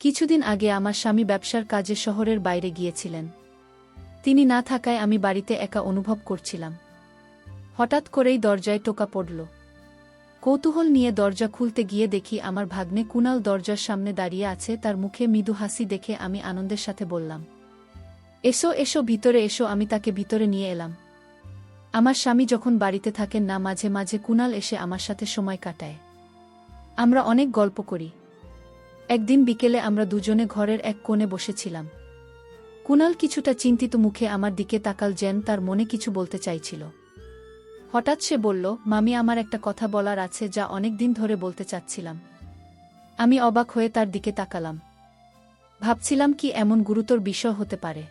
কিছুদিন আগে আমার স্বামী ব্যবসার কাজে শহরের বাইরে গিয়েছিলেন। তিনি না থাকায় আমি বাড়িতে একা অনুভব করছিলাম। হঠাৎ করেই দরজায় টোকা পড়ল। কৌতূহল নিয়ে দরজা খুলতে গিয়ে দেখি আমার ভাগ্নে কুনাল দরজার সামনে দাঁড়িয়ে আছে। তার মুখে মৃদু হাসি দেখে আমি আনন্দের সাথে বললাম, এসো এসো, ভিতরে এসো। আমি তাকে ভিতরে নিয়ে এলাম। আমার স্বামী যখন বাড়িতে থাকেন না, মাঝে মাঝে কুনাল এসে আমার সাথে সময় কাটায়। আমরা অনেক গল্প করি। একদিন বিকেলে আমরা দুজনে ঘরের এক কোণে বসেছিলাম। কুনাল কিছুটা চিন্তিত মুখে আমার দিকে তাকাল, যেন তার মনে কিছু বলতে চাইছিল। হঠাৎ সে বলল, মামি, আমার একটা কথা বলার আছে যা অনেক দিন ধরে বলতে চাচ্ছিলাম। আমি অবাক হয়ে তার দিকে তাকালাম। ভাবছিলাম কি এমন গুরুতর বিষয় হতে পারে।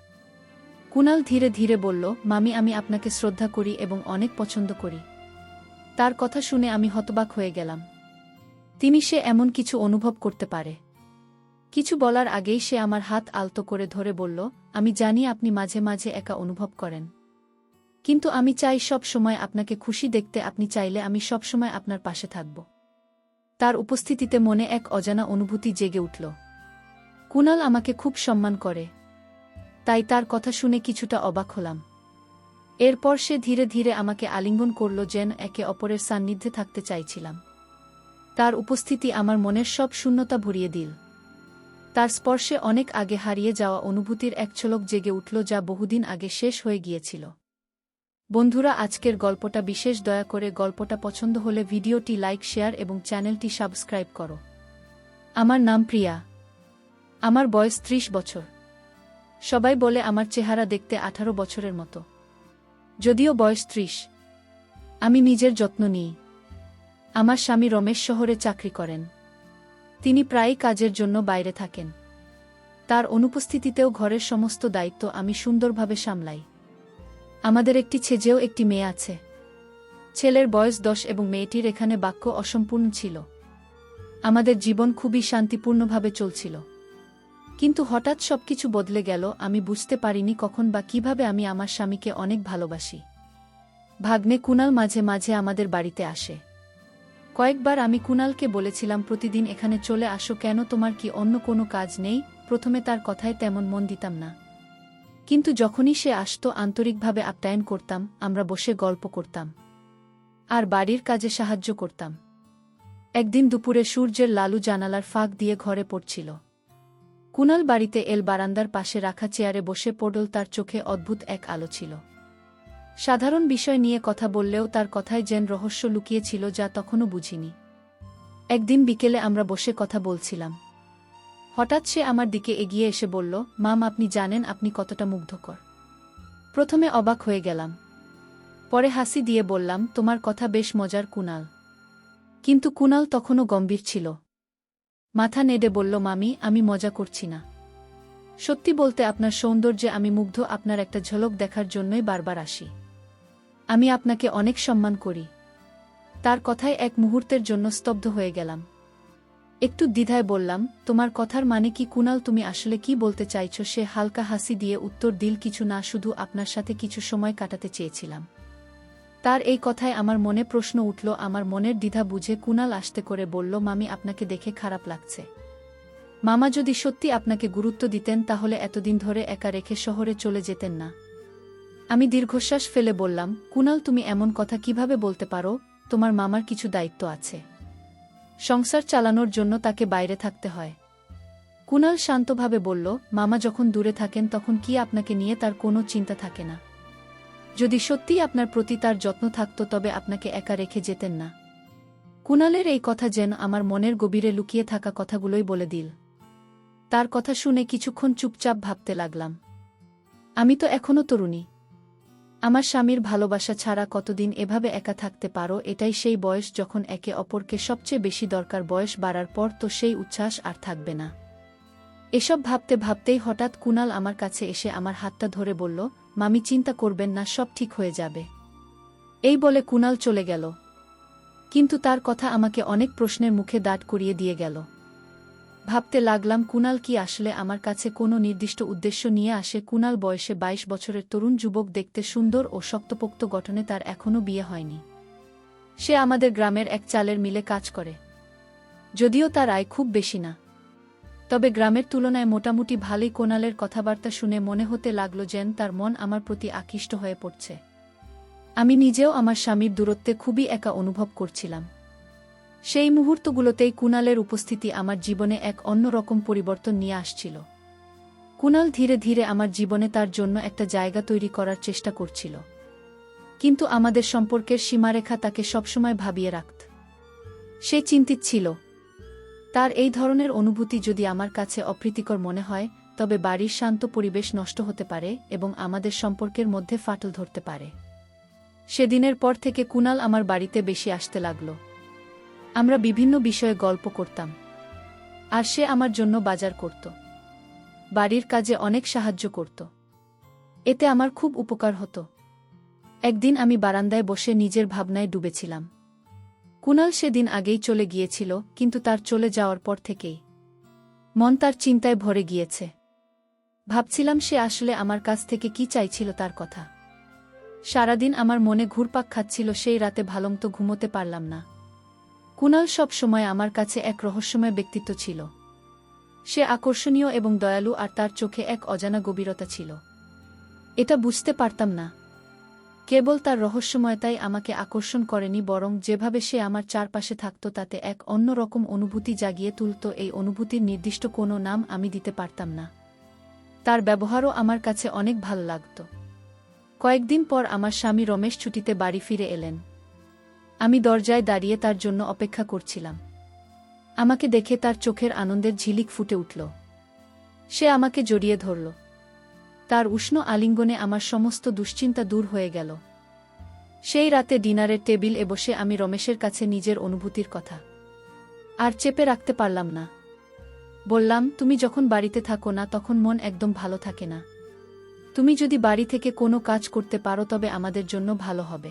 কুনাল ধীরে ধীরে বলল, মামি, আমি আপনাকে শ্রদ্ধা করি এবং অনেক পছন্দ করি। তার কথা শুনে আমি হতবাক হয়ে গেলাম। সে এমন কিছু অনুভব করতে পারে। কিছু বলার আগেই সে আমার হাত আলতো করে ধরে বলল, আমি জানি আপনি মাঝে মাঝে একা অনুভব করেন, কিন্তু আমি চাই সব সময় আপনাকে খুশি দেখতে। আপনি চাইলে আমি সব সময় আপনার পাশে থাকব। তার উপস্থিতিতে মনে এক অজানা অনুভূতি জেগে উঠল। কুনাল আমাকে খুব সম্মান করে, তাই তার কথা শুনে কিছুটা অবাক হলাম। এরপর সে ধীরে ধীরে আমাকে আলিঙ্গন করল, যেন একে অপরের সান্নিধ্যে থাকতে চাইছিলাম। তার উপস্থিতি আমার মনের সব শূন্যতা ভরিয়ে দিল। তার স্পর্শে অনেক আগে হারিয়ে যাওয়া অনুভূতির এক ঝলক জেগে উঠল, যা বহুদিন আগে শেষ হয়ে গিয়েছিল। বন্ধুরা, আজকের গল্পটা বিশেষ। দয়া করে গল্পটা পছন্দ হলে ভিডিওটি লাইক, শেয়ার এবং চ্যানেলটি সাবস্ক্রাইব করো। আমার নাম প্রিয়া। আমার বয়স 30 বছর। সবাই বলে আমার চেহারা দেখতে 18 বছরের মতো, যদিও বয়স 30। আমি নিজের যত্ন নিই। আমার স্বামী রমেশ শহরে চাকরি করেন। তিনি প্রায়ই কাজের জন্য বাইরে থাকেন। তার অনুপস্থিতিতেও ঘরের সমস্ত দায়িত্ব আমি সুন্দরভাবে সামলাই। আমাদের একটি ছেলেও একটি মেয়ে আছে। ছেলের বয়স 10 এবং মেয়েটির এখানে বাক্য অসম্পূর্ণ ছিল। আমাদের জীবন খুবই শান্তিপূর্ণভাবে চলছিল। কিন্তু হঠাৎ সবকিছু বদলে গেল। আমি বুঝতে পারিনি কখন বা কিভাবে। আমি আমার স্বামীকে অনেক ভালোবাসি। ভাগ্নে কুনাল মাঝে মাঝে আমাদের বাড়িতে আসে। কয়েকবার আমি কুনালকে বলেছিলাম, প্রতিদিন এখানে চলে আসো কেন? তোমার কি অন্য কোনো কাজ নেই? প্রথমে তার কথায় তেমন মন দিতাম না, কিন্তু যখনই সে আসতো আন্তরিকভাবে আপ্যায়ন করতাম। আমরা বসে গল্প করতাম আর বাড়ির কাজে সাহায্য করতাম। একদিন দুপুরে সূর্যের লালু জানালার ফাঁক দিয়ে ঘরে পড়ছিল। কুনাল বাড়িতে এল। বারান্দার পাশে রাখা চেয়ারে বসে পড়ল। তার চোখে অদ্ভুত এক আলো ছিল। সাধারণ বিষয় নিয়ে কথা বললেও তার কথায় যেন রহস্য লুকিয়ে ছিল, যা তখনও বুঝিনি। একদিন বিকেলে আমরা বসে কথা বলছিলাম। হঠাৎ সে আমার দিকে এগিয়ে এসে বলল, মাম, আপনি জানেন আপনি কতটা মুগ্ধকর। প্রথমে অবাক হয়ে গেলাম, পরে হাসি দিয়ে বললাম, তোমার কথা বেশ মজার কুনাল। কিন্তু কুনাল তখনও গম্ভীর ছিল। মাথা নেড়ে বলল, মামি, আমি মজা করছি না। সত্যি বলতে আপনার সৌন্দর্যে আমি মুগ্ধ। আপনার একটা ঝলক দেখার জন্যই বারবার আসি। আমি আপনাকে অনেক সম্মান করি। তার কথায় এক মুহূর্তের জন্য স্তব্ধ হয়ে গেলাম। একটু দ্বিধায় বললাম, তোমার কথার মানে কি কুনাল? তুমি আসলে কি বলতে চাইছো? সে হালকা হাসি দিয়ে উত্তর দিল, কিছু না, শুধু আপনার সাথে কিছু সময় কাটাতে চেয়েছিলাম। তার এই কথায় আমার মনে প্রশ্ন উঠল। আমার মনের দ্বিধা বুঝে কুনাল আস্তে করে বলল, মামি, আপনাকে দেখে খারাপ লাগছে। মামা যদি সত্যি আপনাকে গুরুত্ব দিতেন তাহলে এতদিন ধরে একা রেখে শহরে চলে যেতেন না। আমি দীর্ঘশ্বাস ফেলে বললাম, কুনাল, তুমি এমন কথা কিভাবে বলতে পারো? তোমার মামার কিছু দায়িত্ব আছে। সংসার চালানোর জন্য তাকে বাইরে থাকতে হয়। কুনাল শান্তভাবে বলল, মামা যখন দূরে থাকেন তখন কি আপনাকে নিয়ে তার কোনো চিন্তা থাকে না? যদি সত্যিই আপনার প্রতি তার যত্ন থাকত তবে আপনাকে একা রেখে যেতেন না। কুনালের এই কথা যেন আমার মনের গভীরে লুকিয়ে থাকা কথাগুলোই বলে দিল। তার কথা শুনে কিছুক্ষণ চুপচাপ ভাবতে লাগলাম। আমি তো এখনো তরুণী। আমার স্বামীর ভালোবাসা ছাড়া কতদিন এভাবে একা থাকতে পারো? এটাই সেই বয়স যখন একে অপরকে সবচেয়ে বেশি দরকার। বয়স বাড়ার পর তো সেই উচ্ছ্বাস আর থাকবে না। এসব ভাবতে ভাবতেই হঠাৎ কুনাল আমার কাছে এসে আমার হাতটা ধরে বলল, মামি, চিন্তা করবেন না, সব ঠিক হয়ে যাবে। এই বলে কুনাল চলে গেল। কিন্তু তার কথা আমাকে অনেক প্রশ্নের মুখে দাঁড় করিয়ে দিয়ে গেল। ভাবতে লাগলাম, কুনাল কি আসলে আমার কাছে কোনো নির্দিষ্ট উদ্দেশ্য নিয়ে আসে? কুনাল বয়সে 22 বছরের তরুণ যুবক, দেখতে সুন্দর ও শক্তপোক্ত গঠনে। তার এখনও বিয়ে হয়নি। সে আমাদের গ্রামের এক চালের মিলে কাজ করে, যদিও তার আয় খুব বেশি না। তবে গ্রামের তুলনায় মোটামুটি ভালোই। কুণালের কথাবার্তা শুনে মনে হতে লাগল যেন তার মন আমার প্রতি আকৃষ্ট হয়ে পড়ছে। আমি নিজেও আমার স্বামীর দূরত্বে খুবই একা অনুভব করছিলাম। সেই মুহূর্তগুলোতেই কুণালের উপস্থিতি আমার জীবনে এক অন্যরকম পরিবর্তন নিয়ে আসছিল। কুণাল ধীরে ধীরে আমার জীবনে তার জন্য একটা জায়গা তৈরি করার চেষ্টা করছিল, কিন্তু আমাদের সম্পর্কের সীমারেখা তাকে সবসময় ভাবিয়ে রাখত। সে চিন্তিত ছিল, তার এই ধরনের অনুভূতি যদি আমার কাছে অপ্রীতিকর মনে হয় তবে বাড়ির শান্ত পরিবেশ নষ্ট হতে পারে এবং আমাদের সম্পর্কের মধ্যে ফাটল ধরতে পারে। সেদিনের পর থেকে কুণাল আমার বাড়িতে বেশি আসতে লাগল। আমরা বিভিন্ন বিষয়ে গল্প করতাম, আর সে আমার জন্য বাজার করত, বাড়ির কাজে অনেক সাহায্য করত। এতে আমার খুব উপকার হতো। একদিন আমি বারান্দায় বসে নিজের ভাবনায় ডুবেছিলাম। কুণাল সেদিন আগেই চলে গিয়েছিল, কিন্তু তার চলে যাওয়ার পর থেকেই মন তার চিন্তায় ভরে গিয়েছে। ভাবছিলাম সে আসলে আমার কাছ থেকে কি চাইছিল তার কথা। সারাদিন আমার মনে ঘুরপাক খাচ্ছিল। সেই রাতে ভালোমতো ঘুমোতে পারলাম না। কুণাল সব সময় আমার কাছে এক রহস্যময় ব্যক্তিত্ব ছিল। সে আকর্ষণীয় এবং দয়ালু, আর তার চোখে এক অজানা গভীরতা ছিল। এটা বুঝতে পারতাম না কেবল তার রহস্যময়তাই আমাকে আকর্ষণ করেনি, বরং যেভাবে সে আমার চারপাশে থাকত তাতে এক অন্যরকম অনুভূতি জাগিয়ে তুলত। এই অনুভূতির নির্দিষ্ট কোনো নাম আমি দিতে পারতাম না। তার ব্যবহারও আমার কাছে অনেক ভালো লাগত। কয়েকদিন পর আমার স্বামী রমেশ ছুটিতে বাড়ি ফিরে এলেন। আমি দরজায় দাঁড়িয়ে তার জন্য অপেক্ষা করছিলাম। আমাকে দেখে তার চোখের আনন্দের ঝিলিক ফুটে উঠল। সে আমাকে জড়িয়ে ধরল। তার উষ্ণ আলিঙ্গনে আমার সমস্ত দুশ্চিন্তা দূর হয়ে গেল। সেই রাতে ডিনারের টেবিলে বসে আমি রমেশের কাছে নিজের অনুভূতির কথা আর চেপে রাখতে পারলাম না। বললাম, তুমি যখন বাড়িতে থাকো না তখন মন একদম ভালো থাকে না। তুমি যদি বাড়ি থেকে কোনো কাজ করতে পারো তবে আমাদের জন্য ভালো হবে।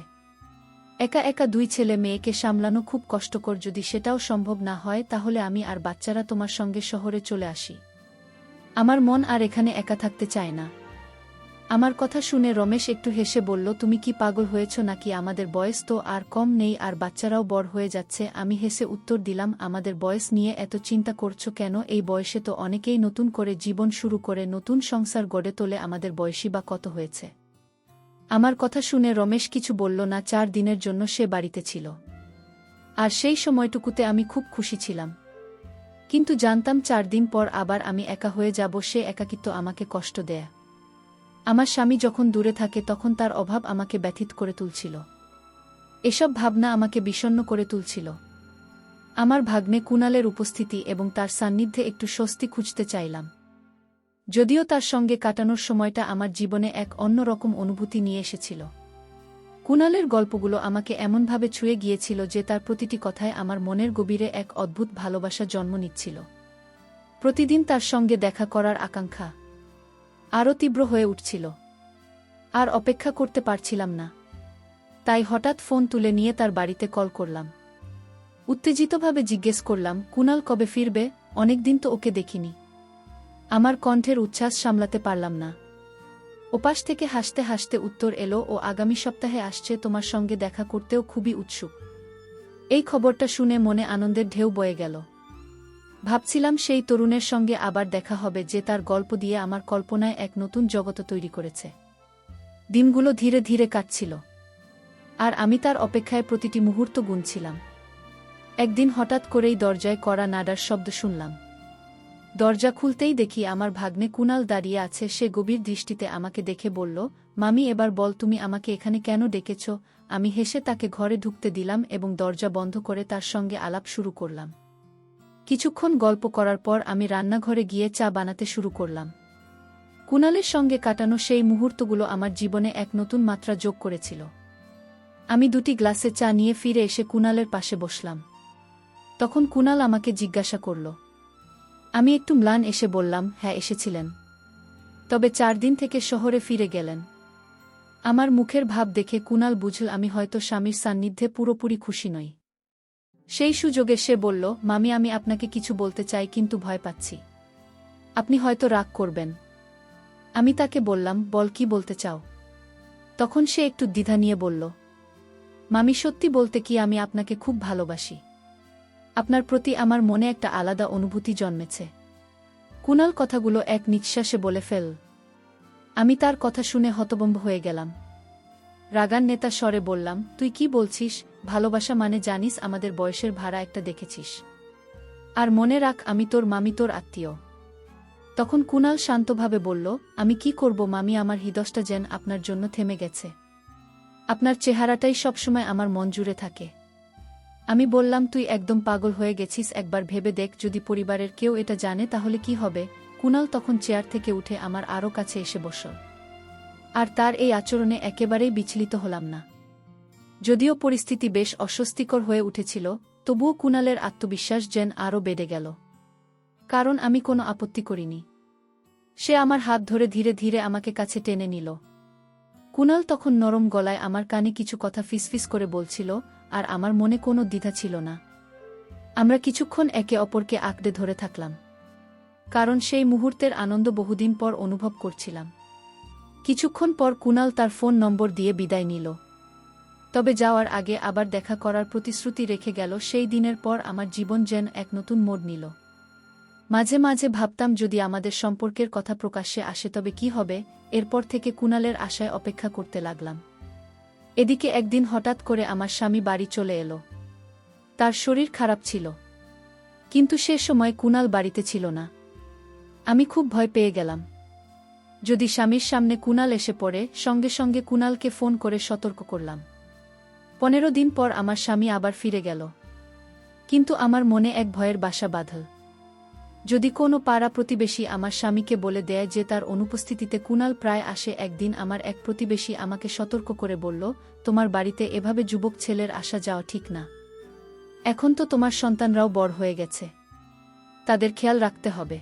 একা একা দুই ছেলে মেয়েকে সামলানো খুব কষ্টকর। যদি সেটাও সম্ভব না হয় তাহলে আমি আর বাচ্চারা তোমার সঙ্গে শহরে চলে আসি। আমার মন আর এখানে একা থাকতে চায় না। আমার কথা শুনে রমেশ একটু হেসে বলল, তুমি কি পাগল হয়েছ নাকি? আমাদের বয়স তো আর কম নেই, আর বাচ্চারাও বড় হয়ে যাচ্ছে। আমি হেসে উত্তর দিলাম, আমাদের বয়স নিয়ে এত চিন্তা করছো কেন? এই বয়সে তো অনেকেই নতুন করে জীবন শুরু করে নতুন সংসার গড়ে তোলে। আমাদের বয়সই বা কত হয়েছে? আমার কথা শুনে রমেশ কিছু বলল না। 4 দিনের জন্য সে বাড়িতে ছিল, আর সেই সময়টুকুতে আমি খুব খুশি ছিলাম। কিন্তু জানতাম 4 দিন পর আবার আমি একা হয়ে যাব। সে একাকিত্ব আমাকে কষ্ট দেয়। আমার স্বামী যখন দূরে থাকে তখন তার অভাব আমাকে ব্যথিত করে তুলছিল। এসব ভাবনা আমাকে বিষণ্ণ করে তুলছিল। আমার ভাগ্নে কুণালের উপস্থিতি এবং তার সান্নিধ্যে একটু স্বস্তি খুঁজতে চাইলাম। যদিও তার সঙ্গে কাটানোর সময়টা আমার জীবনে এক অন্যরকম অনুভূতি নিয়ে এসেছিল। কুণালের গল্পগুলো আমাকে এমনভাবে ছুঁয়ে গিয়েছিল যে তার প্রতিটি কথায় আমার মনের গভীরে এক অদ্ভুত ভালোবাসা জন্ম নিচ্ছিল। প্রতিদিন তার সঙ্গে দেখা করার আকাঙ্ক্ষা আরও তীব্র হয়ে উঠছিল। আর অপেক্ষা করতে পারছিলাম না। তাই হঠাৎ ফোন তুলে নিয়ে তার বাড়িতে কল করলাম। উত্তেজিতভাবে জিজ্ঞেস করলাম, কুণাল কবে ফিরবে? অনেকদিন তো ওকে দেখিনি। আমার কণ্ঠের উচ্ছ্বাস সামলাতে পারলাম না। ওপাশ থেকে হাসতে হাসতে উত্তর এলো, ও আগামী সপ্তাহে আসছে, তোমার সঙ্গে দেখা করতেও খুবই উৎসুক। এই খবরটা শুনে মনে আনন্দের ঢেউ বয়ে গেল। ভাবছিলাম সেই তরুণের সঙ্গে আবার দেখা হবে যে তার গল্প দিয়ে আমার কল্পনায় এক নতুন জগৎ তৈরি করেছে। দিনগুলো ধীরে ধীরে কাটছিল, আর আমি তার অপেক্ষায় প্রতিটি মুহূর্ত গুনছিলাম। একদিন হঠাৎ করেই দরজায় কড়া নাড়ার শব্দ শুনলাম। দরজা খুলতেই দেখি আমার ভাগ্নে কুণাল দাঁড়িয়ে আছে। সে গভীর দৃষ্টিতে আমাকে দেখে বলল, মামি, এবার বল, তুমি আমাকে এখানে কেন ডেকেছ? আমি হেসে তাকে ঘরে ঢুকতে দিলাম এবং দরজা বন্ধ করে তার সঙ্গে আলাপ শুরু করলাম। কিছুক্ষণ গল্প করার পর আমি রান্নাঘরে গিয়ে চা বানাতে শুরু করলাম। কুণালের সঙ্গে কাটানো সেই মুহূর্তগুলো আমার জীবনে এক নতুন মাত্রা যোগ করেছিল। আমি 2টি গ্লাসে চা নিয়ে ফিরে এসে কুণালের পাশে বসলাম। তখন কুণাল আমাকে জিজ্ঞাসা করল। আমি একটু ম্লান এসে বললাম, হ্যাঁ এসেছিলেন, তবে 4 দিন থেকে শহরে ফিরে গেলেন। আমার মুখের ভাব দেখে কুণাল বুঝল আমি হয়তো স্বামীর সান্নিধ্যে পুরোপুরি খুশি নই। সেই সুযোগে সে বলল, মামি, আমি আপনাকে কিছু বলতে চাই, কিন্তু ভয় পাচ্ছি আপনি হয়তো রাগ করবেন। আমি তাকে বললাম, বল, কি বলতে চাও? তখন সে একটু দ্বিধা নিয়ে বলল, মামি, সত্যি বলতে কি, আমি আপনাকে খুব ভালোবাসি। আপনার প্রতি আমার মনে একটা আলাদা অনুভূতি জন্মেছে। কুনাল কথাগুলো এক নিঃশ্বাসে বলে ফেল। আমি তার কথা শুনে হতভম্ব হয়ে গেলাম। রাগান্বিতা স্বরে বললাম, তুই কি বলছিস? ভালোবাসা মানে জানিস আমাদের বয়সের ভাড়া একটা দেখেছিস। আর মনে রাখ আমি তোর মামি, তোর আত্মীয়। তখন কুনাল শান্তভাবে বলল, আমি কি করব মামি, আমার হৃদয়টা যেন আপনার জন্য থেমে গেছে। আপনার চেহারাটাই সবসময় আমার মন জুড়ে থাকে। আমি বললাম, তুই একদম পাগল হয়ে গেছিস, একবার ভেবে দেখ যদি পরিবারের কেউ এটা জানে তাহলে কি হবে। কুনাল তখন চেয়ার থেকে উঠে আমার আরও কাছে এসে বসল। আর তার এই আচরণে একেবারেই বিচলিত হলাম না। যদিও পরিস্থিতি বেশ অস্বস্তিকর হয়ে উঠেছিল, তবুও কুনালের আত্মবিশ্বাস যেন আরও বেড়ে গেল। কারণ আমি কোনো আপত্তি করিনি। সে আমার হাত ধরে ধীরে ধীরে আমাকে কাছে টেনে নিল। কুনাল তখন নরম গলায় আমার কানে কিছু কথা ফিসফিস করে বলছিল, আর আমার মনে কোনো দ্বিধা ছিল না। আমরা কিছুক্ষণ একে অপরকে আঁকড়ে ধরে থাকলাম, কারণ সেই মুহূর্তের আনন্দ বহুদিন পর অনুভব করছিলাম। কিছুক্ষণ পর কুনাল তার ফোন নম্বর দিয়ে বিদায় নিল। তবে যাওয়ার আগে আবার দেখা করার প্রতিশ্রুতি রেখে গেল। সেই দিনের পর আমার জীবন যেন এক নতুন মোড় নিল। মাঝে মাঝে ভাবতাম যদি আমাদের সম্পর্কের কথা প্রকাশ্যে আসে তবে কি হবে। এরপর থেকে কুনালের আশায় অপেক্ষা করতে লাগলাম। এদিকে একদিন হঠাৎ করে আমার স্বামী বাড়ি চলে এলো। তার শরীর খারাপ ছিল, কিন্তু সে সময় কুনাল বাড়িতে ছিল না। আমি খুব ভয় পেয়ে গেলাম। যদি স্বামীর সামনে কুনাল এসে পড়ে, সঙ্গে সঙ্গে কুনালকে ফোন করে সতর্ক করলাম। 15 দিন পর আমার স্বামী আবার ফিরে গেল, কিন্তু আমার মনে এক ভয়ের বাসা বাঁধল। যদি কোনো পাড়া প্রতিবেশী আমার স্বামীকে বলে দেয় যে তার অনুপস্থিতিতে কুনাল প্রায় আসে। একদিন আমার এক প্রতিবেশী আমাকে সতর্ক করে বলল, তোমার বাড়িতে এভাবে যুবক ছেলের আসা যাওয়া ঠিক না। এখন তো তোমার সন্তানরাও বড় হয়ে গেছে, তাদের খেয়াল রাখতে হবে।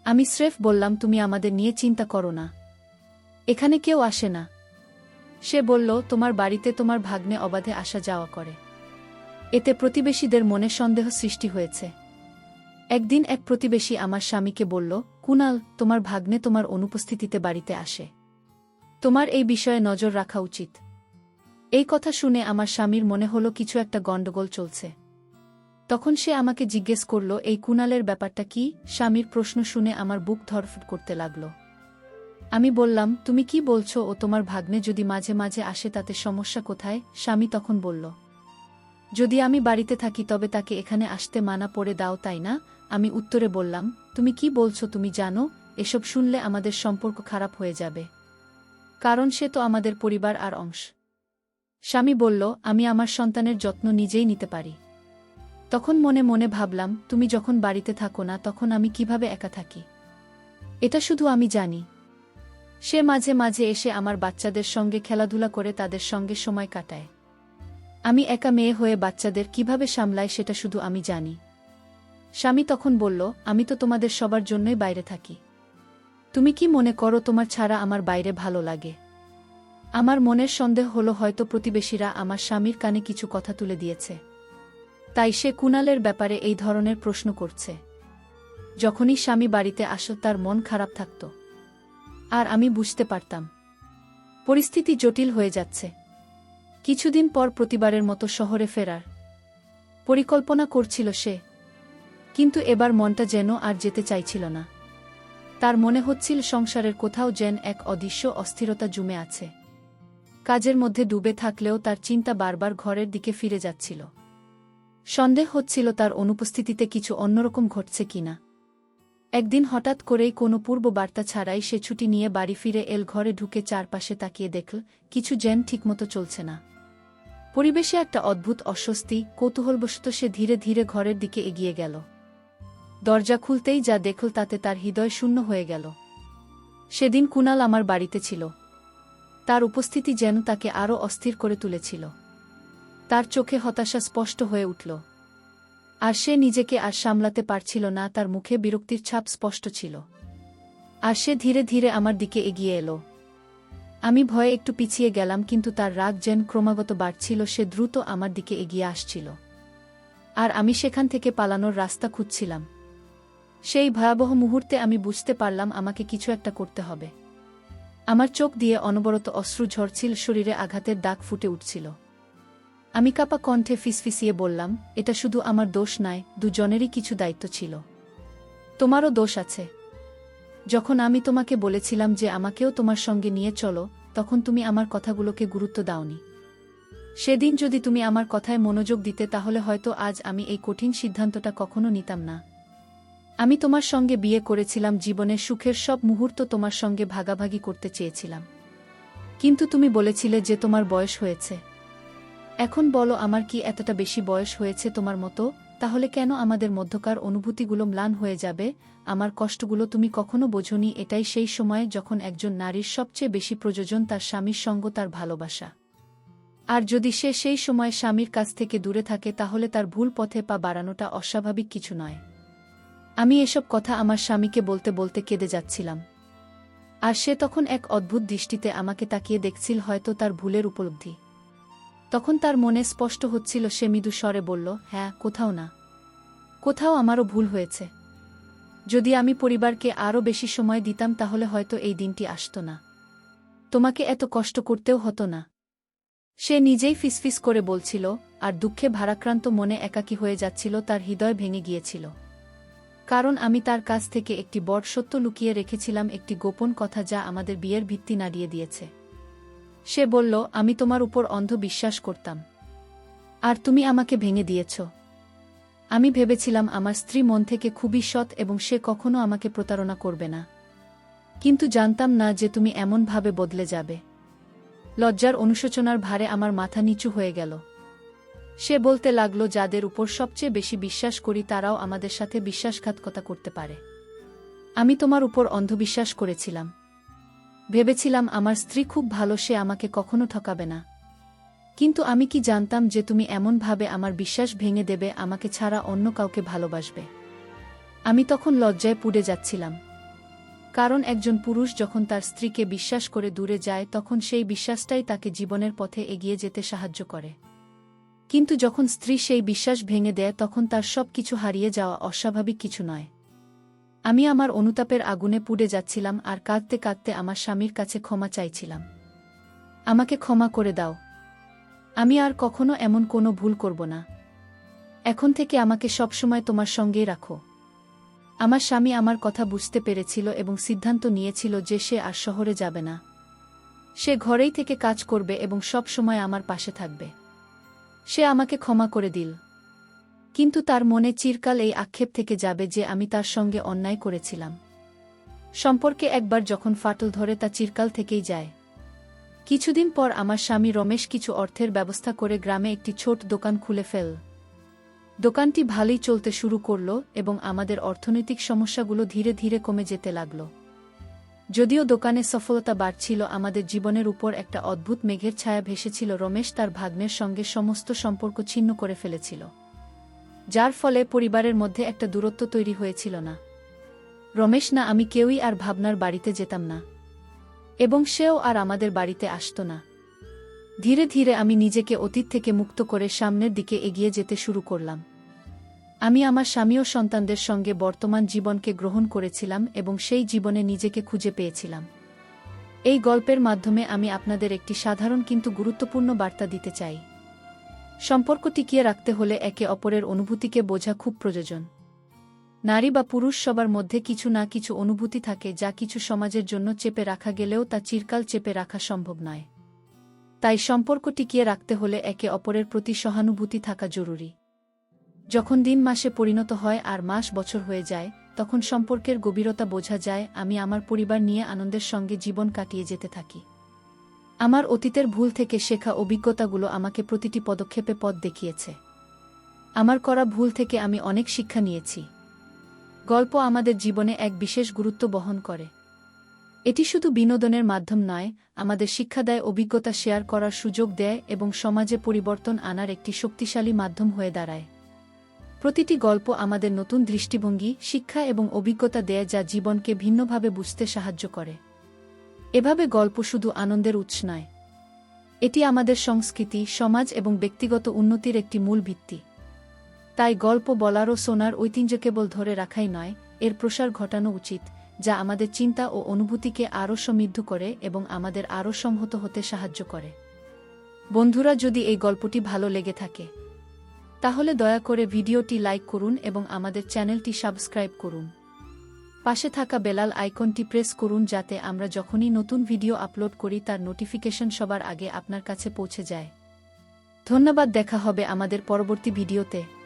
আমি স্রেফ বললাম, তুমি আমাদের নিয়ে চিন্তা করো না, এখানে কেউ আসে না। সে বলল, তোমার বাড়িতে তোমার ভাগ্নে অবাধে আসা যাওয়া করে, এতে প্রতিবেশীদের মনে সন্দেহ সৃষ্টি হয়েছে। একদিন এক প্রতিবেশী আমার স্বামীকে বলল, কুনাল, তোমার ভাগ্নে তোমার অনুপস্থিতিতে বাড়িতে আসে, তোমার এই বিষয়ে নজর রাখা উচিত। এই কথা শুনে আমার স্বামীর মনে হলো কিছু একটা গণ্ডগোল চলছে। তখন সে আমাকে জিজ্ঞেস করল, এই কুনালের ব্যাপারটা কি? স্বামীর প্রশ্ন শুনে আমার বুক ধড়ফড় করতে লাগল। আমি বললাম, তুমি কি বলছো? ও তোমার ভাগ্নে যদি মাঝে মাঝে আসে তাতে সমস্যা কোথায়? স্বামী তখন বলল, যদি আমি বাড়িতে থাকি তবে তাকে এখানে আসতে মানা করে দাও, তাই না? আমি উত্তরে বললাম, তুমি কি বলছো? তুমি জানো এসব শুনলে আমাদের সম্পর্ক খারাপ হয়ে যাবে, কারণ সে তো আমাদের পরিবার আর অংশ। স্বামী বলল, আমি আমার সন্তানের যত্ন নিজেই নিতে পারি। তখন মনে মনে ভাবলাম, তুমি যখন বাড়িতে থাকো না তখন আমি কিভাবে একা থাকি? এটা শুধু আমি জানি। সে মাঝে মাঝে এসে আমার বাচ্চাদের সঙ্গে খেলাধুলা করে তাদের সঙ্গে সময় কাটায়। আমি একা মেয়ে হয়ে বাচ্চাদের কিভাবে সামলাই সেটা শুধু আমি জানি। স্বামী তখন বলল, আমি তো তোমাদের সবার জন্যই বাইরে থাকি। তুমি কি মনে করো তোমার ছাড়া আমার বাইরে ভালো লাগে? আমার মনের সন্দেহ হলো হয়তো প্রতিবেশীরা আমার স্বামীর কানে কিছু কথা তুলে দিয়েছে, তাই সে কুনালের ব্যাপারে এই ধরনের প্রশ্ন করছে। যখনই স্বামী বাড়িতে আসত তার মন খারাপ থাকত, আর আমি বুঝতে পারতাম পরিস্থিতি জটিল হয়ে যাচ্ছে। কিছুদিন পর প্রতিবারের মতো শহরে ফেরার পরিকল্পনা করছিল সে, কিন্তু এবার মনটা যেন আর যেতে চাইছিল না। তার মনে হচ্ছিল সংসারের কোথাও যেন এক অদৃশ্য অস্থিরতা জমে আছে। কাজের মধ্যে ডুবে থাকলেও তার চিন্তা বারবার ঘরের দিকে ফিরে যাচ্ছিল। সন্দেহ হচ্ছিল তার অনুপস্থিতিতে কিছু অন্যরকম ঘটছে কিনা। একদিন হঠাৎ করেই কোনো পূর্ব বার্তা ছাড়াই সে ছুটি নিয়ে বাড়ি ফিরে এল। ঘরে ঢুকে চারপাশে তাকিয়ে দেখল কিছু যেন ঠিকমতো চলছে না। পরিবেশে একটা অদ্ভুত অস্বস্তি। কৌতূহলবশত সে ধীরে ধীরে ঘরের দিকে এগিয়ে গেল। দরজা খুলতেই যা দেখল তাতে তার হৃদয় শূন্য হয়ে গেল। সেদিন কুনাল আমার বাড়িতে ছিল। তার উপস্থিতি যেন তাকে আরও অস্থির করে তুলেছিল। তার চোখে হতাশা স্পষ্ট হয়ে উঠল, আর সে নিজেকে আর সামলাতে পারছিল না। তার মুখে বিরক্তির ছাপ স্পষ্ট ছিল, আর সে ধীরে ধীরে আমার দিকে এগিয়ে এলো। আমি ভয়ে একটু পিছিয়ে গেলাম, কিন্তু তার রাগ যেন ক্রমাগত বাড়ছিল। সে দ্রুত আমার দিকে এগিয়ে আসছিল, আর আমি সেখান থেকে পালানোর রাস্তা খুঁজছিলাম। সেই ভয়াবহ মুহূর্তে আমি বুঝতে পারলাম আমাকে কিছু একটা করতে হবে। আমার চোখ দিয়ে অনবরত অশ্রু ঝরছিল, শরীরে আঘাতের দাগ ফুটে উঠছিল। আমি কাঁপা কণ্ঠে ফিসফিসিয়ে বললাম, এটা শুধু আমার দোষ নয়, দুজনেরই কিছু দায়িত্ব ছিল। তোমারও দোষ আছে। যখন আমি তোমাকে বলেছিলাম যে আমাকেও তোমার সঙ্গে নিয়ে চলো, তখন তুমি আমার কথাগুলোকে গুরুত্ব দাওনি। সেদিন যদি তুমি আমার কথায় মনোযোগ দিতে তাহলে হয়তো আজ আমি এই কঠিন সিদ্ধান্তটা কখনো নিতাম না। আমি তোমার সঙ্গে বিয়ে করেছিলাম, জীবনের সুখের সব মুহূর্ত তোমার সঙ্গে ভাগাভাগি করতে চেয়েছিলাম। কিন্তু তুমি বলেছিলে যে তোমার বয়স হয়েছে। এখন বলো, আমার কি এতটা বেশি বয়স হয়েছে তোমার মতো? তাহলে কেন আমাদের মধ্যকার অনুভূতিগুলো ম্লান হয়ে যাবে? আমার কষ্টগুলো তুমি কখনো বোঝোনি। এটাই সেই সময় যখন একজন নারীর সবচেয়ে বেশি প্রয়োজন তার স্বামীর সঙ্গ, তার ভালোবাসা। আর যদি সে সেই সময় স্বামীর কাছ থেকে দূরে থাকে তাহলে তার ভুল পথে পা বাড়ানোটা অস্বাভাবিক কিছু নয়। আমি এসব কথা আমার স্বামীকে বলতে বলতে কেঁদে যাচ্ছিলাম। আর সে তখন এক অদ্ভুত দৃষ্টিতে আমাকে তাকিয়ে দেখছিল, হয়তো তার ভুলের উপলব্ধি তখন তার মনে স্পষ্ট হচ্ছিল। সে মৃদু স্বরে বলল, হ্যাঁ, কোথাও না, কোথাও আমারও ভুল হয়েছে। যদি আমি পরিবারকে আরও বেশি সময় দিতাম তাহলে হয়তো এই দিনটি আসত না, তোমাকে এত কষ্ট করতেও হতো না। সে নিজেই ফিসফিস করে বলছিল, আর দুঃখে ভারাক্রান্ত মনে একাকী হয়ে যাচ্ছিল। তার হৃদয় ভেঙে গিয়েছিল, কারণ আমি তার কাছ থেকে একটি বড় সত্য লুকিয়ে রেখেছিলাম, একটি গোপন কথা যা আমাদের বিয়ের ভিত্তি নাড়িয়ে দিয়েছে। সে বলল, আমি তোমার উপর অন্ধ বিশ্বাস করতাম, আর তুমি আমাকে ভেঙে দিয়েছ। আমি ভেবেছিলাম আমার স্ত্রী মন থেকে খুবই সৎ এবং সে কখনো আমাকে প্রতারণা করবে না, কিন্তু জানতাম না যে তুমি এমনভাবে বদলে যাবে। লজ্জার অনুশোচনার ভারে আমার মাথা নিচু হয়ে গেল। সে বলতে লাগল, যাদের উপর সবচেয়ে বেশি বিশ্বাস করি তারাও আমাদের সাথে বিশ্বাসঘাতকতা করতে পারে। আমি তোমার উপর অন্ধবিশ্বাস করেছিলাম, ভেবেছিলাম আমার স্ত্রী খুব ভালো, সে আমাকে কখনো ঠকাবে না। কিন্তু আমি কি জানতাম যে তুমি এমনভাবে আমার বিশ্বাস ভেঙে দেবে, আমাকে ছাড়া অন্য কাউকে ভালোবাসবে। আমি তখন লজ্জায় পুড়ে যাচ্ছিলাম, কারণ একজন পুরুষ যখন তার স্ত্রীকে বিশ্বাস করে দূরে যায় তখন সেই বিশ্বাসটাই তাকে জীবনের পথে এগিয়ে যেতে সাহায্য করে। কিন্তু যখন স্ত্রী সেই বিশ্বাস ভেঙে দেয় তখন তার সব কিছু হারিয়ে যাওয়া অস্বাভাবিক কিছু নয়। আমি আমার অনুতাপের আগুনে পুড়ে যাচ্ছিলাম আর কাঁদতে কাঁদতে আমার স্বামীর কাছে ক্ষমা চাইছিলাম। আমাকে ক্ষমা করে দাও, আমি আর কখনো এমন কোনো ভুল করব না। এখন থেকে আমাকে সবসময় তোমার সঙ্গেই রাখো। আমার স্বামী আমার কথা বুঝতে পেরেছিল এবং সিদ্ধান্ত নিয়েছিল যে সে আর শহরে যাবে না। সে ঘরেই থেকে কাজ করবে এবং সব সময় আমার পাশে থাকবে। সে আমাকে ক্ষমা করে দিল, কিন্তু তার মনে চিরকাল এই আক্ষেপ থেকে যাবে যে আমি তার সঙ্গে অন্যায় করেছিলাম। সম্পর্কে একবার যখন ফাটল ধরে তা চিরকাল থেকেই যায়। কিছুদিন পর আমার স্বামী রমেশ কিছু অর্থের ব্যবস্থা করে গ্রামে একটি ছোট দোকান খুলে ফেল। দোকানটি ভালোই চলতে শুরু করল এবং আমাদের অর্থনৈতিক সমস্যাগুলো ধীরে ধীরে কমে যেতে লাগল। যদিও দোকানে সফলতা বাড়ছিল, আমাদের জীবনের উপর একটা অদ্ভুত মেঘের ছায়া ভেসেছিল। রমেশ তার ভাগ্নের সঙ্গে সমস্ত সম্পর্ক ছিন্ন করে ফেলেছিল, যার ফলে পরিবারের মধ্যে একটা দূরত্ব তৈরি হয়েছিল। না রমেশ না আমি কেউই আর ভাবনার বাড়িতে যেতাম না এবং সেও আর আমাদের বাড়িতে আসত না। ধীরে ধীরে আমি নিজেকে অতীত থেকে মুক্ত করে সামনের দিকে এগিয়ে যেতে শুরু করলাম। আমি আমার স্বামী ও সন্তানদের সঙ্গে বর্তমান জীবনকে গ্রহণ করেছিলাম এবং সেই জীবনে নিজেকে খুঁজে পেয়েছিলাম। এই গল্পের মাধ্যমে আমি আপনাদের একটি সাধারণ কিন্তু গুরুত্বপূর্ণ বার্তা দিতে চাই। সম্পর্ক টিকিয়ে রাখতে হলে একে অপরের অনুভূতিকে বোঝা খুব প্রয়োজন। নারী বা পুরুষ সবার মধ্যে কিছু না কিছু অনুভূতি থাকে যা কিছু সমাজের জন্য চেপে রাখা গেলেও তা চিরকাল চেপে রাখা সম্ভব নয়। তাই সম্পর্ক টিকিয়ে রাখতে হলে একে অপরের প্রতি সহানুভূতি থাকা জরুরি। যখন দিন মাসে পরিণত হয় আর মাস বছর হয়ে যায় তখন সম্পর্কের গভীরতা বোঝা যায়। আমি আমার পরিবার নিয়ে আনন্দের সঙ্গে জীবন কাটিয়ে যেতে থাকি। আমার অতীতের ভুল থেকে শেখা অভিজ্ঞতাগুলো আমাকে প্রতিটি পদক্ষেপে পথ দেখিয়েছে। আমার করা ভুল থেকে আমি অনেক শিক্ষা নিয়েছি। গল্প আমাদের জীবনে এক বিশেষ গুরুত্ব বহন করে। এটি শুধু বিনোদনের মাধ্যম নয়, আমাদের শিক্ষা দেয়, অভিজ্ঞতা শেয়ার করার সুযোগ দেয় এবং সমাজে পরিবর্তন আনার একটি শক্তিশালী মাধ্যম হয়ে দাঁড়ায়। প্রতিটি গল্প আমাদের নতুন দৃষ্টিভঙ্গি, শিক্ষা এবং অভিজ্ঞতা দেয় যা জীবনকে ভিন্নভাবে বুঝতে সাহায্য করে। এভাবে গল্প শুধু আনন্দের উৎস নয়, এটি আমাদের সংস্কৃতি, সমাজ এবং ব্যক্তিগত উন্নতির একটি মূল ভিত্তি। তাই গল্প বলার ও শোনার ঐতিহ্য কেবল ধরে রাখাই নয়, এর প্রসার ঘটানো উচিত, যা আমাদের চিন্তা ও অনুভূতিকে আরও সমৃদ্ধ করে এবং আমাদের আরও সংহত হতে সাহায্য করে। বন্ধুরা, যদি এই গল্পটি ভালো লেগে থাকে তাহলে দয়া করে ভিডিওটি লাইক করুন এবং আমাদের চ্যানেলটি সাবস্ক্রাইব করুন। পাশে থাকা বেলাল আইকনটি প্রেস করুন যাতে আমরা যখনই নতুন ভিডিও আপলোড করি তার নোটিফিকেশন সবার আগে আপনার কাছে পৌঁছে যায়। ধন্যবাদ, দেখা হবে আমাদের পরবর্তী ভিডিওতে।